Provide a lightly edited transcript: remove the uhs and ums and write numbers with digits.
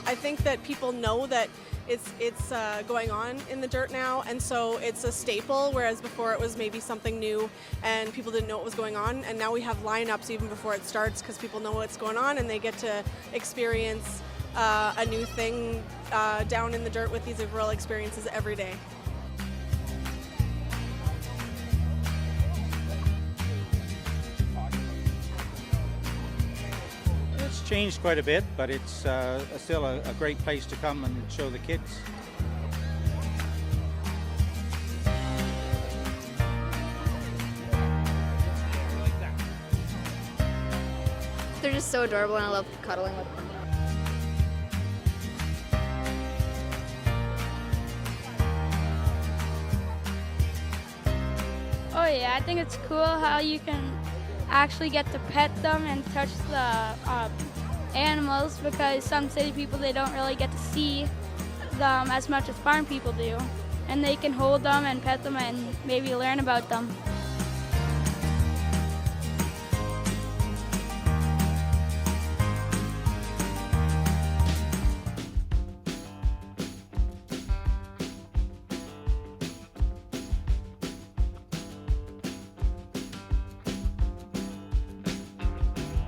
I think that people know that it's going on in the dirt now, and so it's a staple, whereas before it was maybe something new and people didn't know what was going on. And now we have lineups even before it starts because people know what's going on and they get to experience a new thing down in the dirt with these rural experiences every day. It's changed quite a bit, but it's still a great place to come and show the kids. They're just so adorable and I love cuddling with them. Oh yeah, I think it's cool how you can actually get to pet them and touch the animals, because some city people, they don't really get to see them as much as farm people do. And they can hold them and pet them and maybe learn about them.